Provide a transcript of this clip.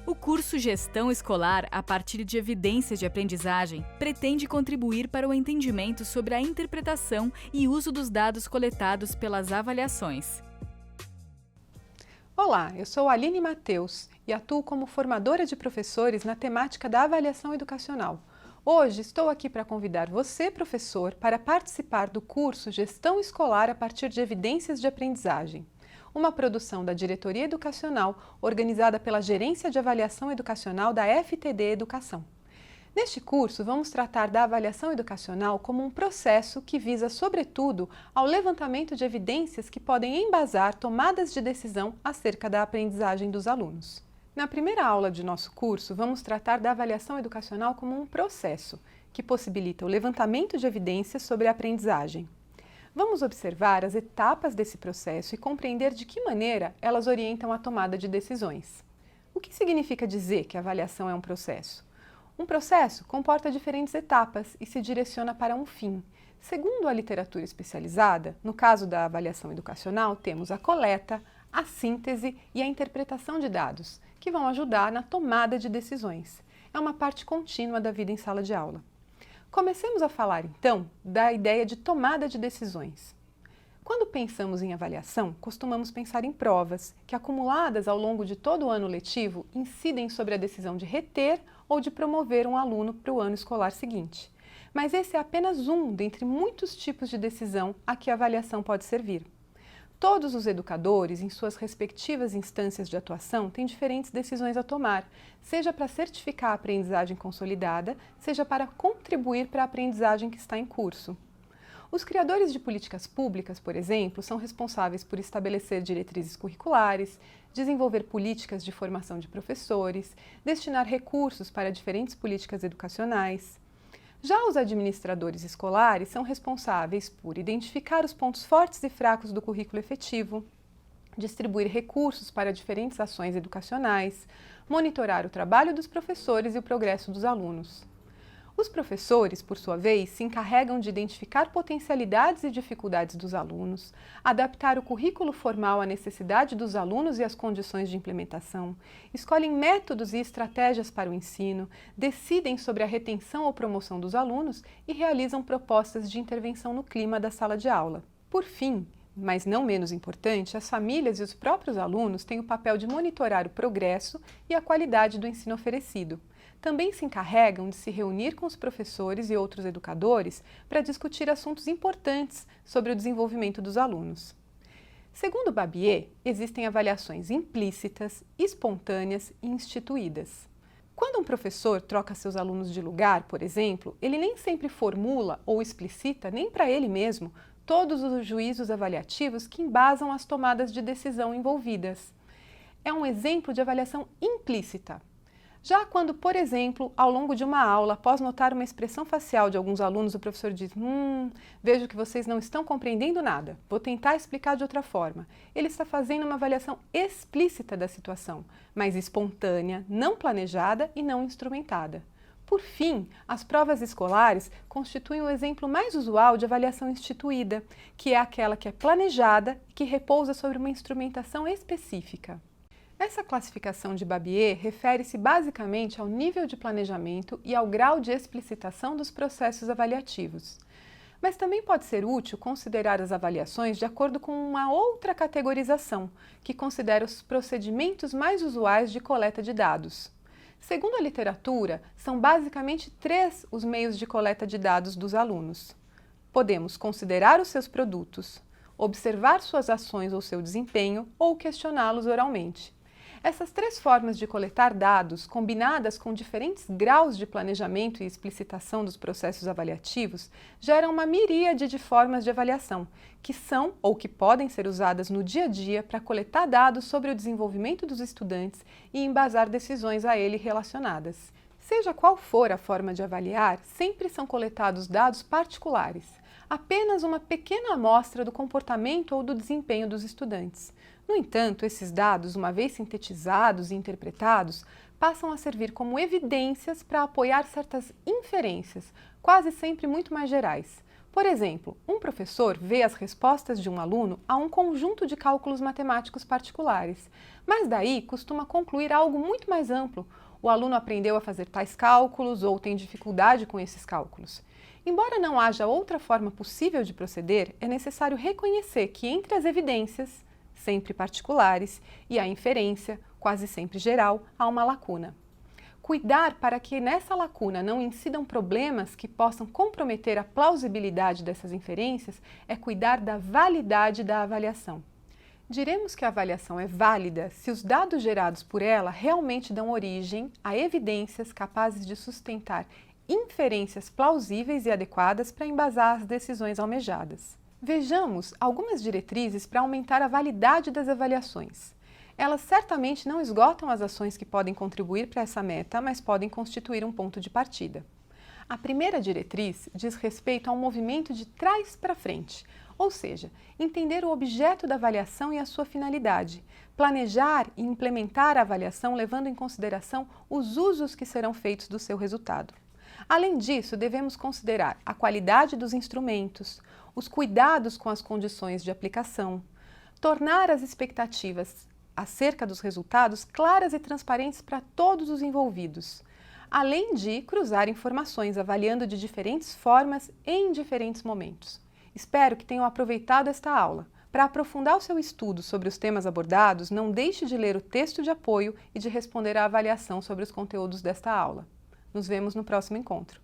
O curso Gestão Escolar, a partir de evidências de aprendizagem, pretende contribuir para o entendimento sobre a interpretação e uso dos dados coletados pelas avaliações. Olá, eu sou Aline Mateus e atuo como formadora de professores na temática da avaliação educacional. Hoje estou aqui para convidar você, professor, para participar do curso Gestão Escolar a partir de evidências de aprendizagem, uma produção da Diretoria Educacional organizada pela Gerência de Avaliação Educacional da FTD Educação. Neste curso, vamos tratar da avaliação educacional como um processo que visa, sobretudo, ao levantamento de evidências que podem embasar tomadas de decisão acerca da aprendizagem dos alunos. Na primeira aula de nosso curso, vamos tratar da avaliação educacional como um processo que possibilita o levantamento de evidências sobre a aprendizagem. Vamos observar as etapas desse processo e compreender de que maneira elas orientam a tomada de decisões. O que significa dizer que a avaliação é um processo? Um processo comporta diferentes etapas e se direciona para um fim. Segundo a literatura especializada, no caso da avaliação educacional, temos a coleta, a síntese e a interpretação de dados, que vão ajudar na tomada de decisões. É uma parte contínua da vida em sala de aula. Comecemos a falar, então, da ideia de tomada de decisões. Quando pensamos em avaliação, costumamos pensar em provas, que acumuladas ao longo de todo o ano letivo, incidem sobre a decisão de reter ou de promover um aluno para o ano escolar seguinte. Mas esse é apenas um dentre muitos tipos de decisão a que a avaliação pode servir. Todos os educadores, em suas respectivas instâncias de atuação, têm diferentes decisões a tomar, seja para certificar a aprendizagem consolidada, seja para contribuir para a aprendizagem que está em curso. Os criadores de políticas públicas, por exemplo, são responsáveis por estabelecer diretrizes curriculares, desenvolver políticas de formação de professores, destinar recursos para diferentes políticas educacionais. Já os administradores escolares são responsáveis por identificar os pontos fortes e fracos do currículo efetivo, distribuir recursos para diferentes ações educacionais, monitorar o trabalho dos professores e o progresso dos alunos. Os professores, por sua vez, se encarregam de identificar potencialidades e dificuldades dos alunos, adaptar o currículo formal à necessidade dos alunos e às condições de implementação, escolhem métodos e estratégias para o ensino, decidem sobre a retenção ou promoção dos alunos e realizam propostas de intervenção no clima da sala de aula. Por fim, mas não menos importante, as famílias e os próprios alunos têm o papel de monitorar o progresso e a qualidade do ensino oferecido. Também se encarregam de se reunir com os professores e outros educadores para discutir assuntos importantes sobre o desenvolvimento dos alunos. Segundo Babier, existem avaliações implícitas, espontâneas e instituídas. Quando um professor troca seus alunos de lugar, por exemplo, ele nem sempre formula ou explicita, nem para ele mesmo, todos os juízos avaliativos que embasam as tomadas de decisão envolvidas. É um exemplo de avaliação implícita. Já quando, por exemplo, ao longo de uma aula, após notar uma expressão facial de alguns alunos, o professor diz: vejo que vocês não estão compreendendo nada, vou tentar explicar de outra forma. Ele está fazendo uma avaliação explícita da situação, mas espontânea, não planejada e não instrumentada. Por fim, as provas escolares constituem o exemplo mais usual de avaliação instituída, que é aquela que é planejada e que repousa sobre uma instrumentação específica. Essa classificação de Babier refere-se basicamente ao nível de planejamento e ao grau de explicitação dos processos avaliativos. Mas também pode ser útil considerar as avaliações de acordo com uma outra categorização, que considera os procedimentos mais usuais de coleta de dados. Segundo a literatura, são basicamente 3 os meios de coleta de dados dos alunos. Podemos considerar os seus produtos, observar suas ações ou seu desempenho ou questioná-los oralmente. Essas 3 formas de coletar dados, combinadas com diferentes graus de planejamento e explicitação dos processos avaliativos, geram uma miríade de formas de avaliação, que são ou que podem ser usadas no dia a dia para coletar dados sobre o desenvolvimento dos estudantes e embasar decisões a ele relacionadas. Seja qual for a forma de avaliar, sempre são coletados dados particulares, apenas uma pequena amostra do comportamento ou do desempenho dos estudantes. No entanto, esses dados, uma vez sintetizados e interpretados, passam a servir como evidências para apoiar certas inferências, quase sempre muito mais gerais. Por exemplo, um professor vê as respostas de um aluno a um conjunto de cálculos matemáticos particulares, mas daí costuma concluir algo muito mais amplo. O aluno aprendeu a fazer tais cálculos ou tem dificuldade com esses cálculos. Embora não haja outra forma possível de proceder, é necessário reconhecer que entre as evidências, sempre particulares, e a inferência, quase sempre geral, há uma lacuna. Cuidar para que nessa lacuna não incidam problemas que possam comprometer a plausibilidade dessas inferências é cuidar da validade da avaliação. Diremos que a avaliação é válida se os dados gerados por ela realmente dão origem a evidências capazes de sustentar inferências plausíveis e adequadas para embasar as decisões almejadas. Vejamos algumas diretrizes para aumentar a validade das avaliações. Elas certamente não esgotam as ações que podem contribuir para essa meta, mas podem constituir um ponto de partida. A primeira diretriz diz respeito a um movimento de trás para frente, ou seja, entender o objeto da avaliação e a sua finalidade, planejar e implementar a avaliação levando em consideração os usos que serão feitos do seu resultado. Além disso, devemos considerar a qualidade dos instrumentos, os cuidados com as condições de aplicação, tornar as expectativas acerca dos resultados claras e transparentes para todos os envolvidos, além de cruzar informações avaliando de diferentes formas em diferentes momentos. Espero que tenham aproveitado esta aula. Para aprofundar o seu estudo sobre os temas abordados, não deixe de ler o texto de apoio e de responder à avaliação sobre os conteúdos desta aula. Nos vemos no próximo encontro.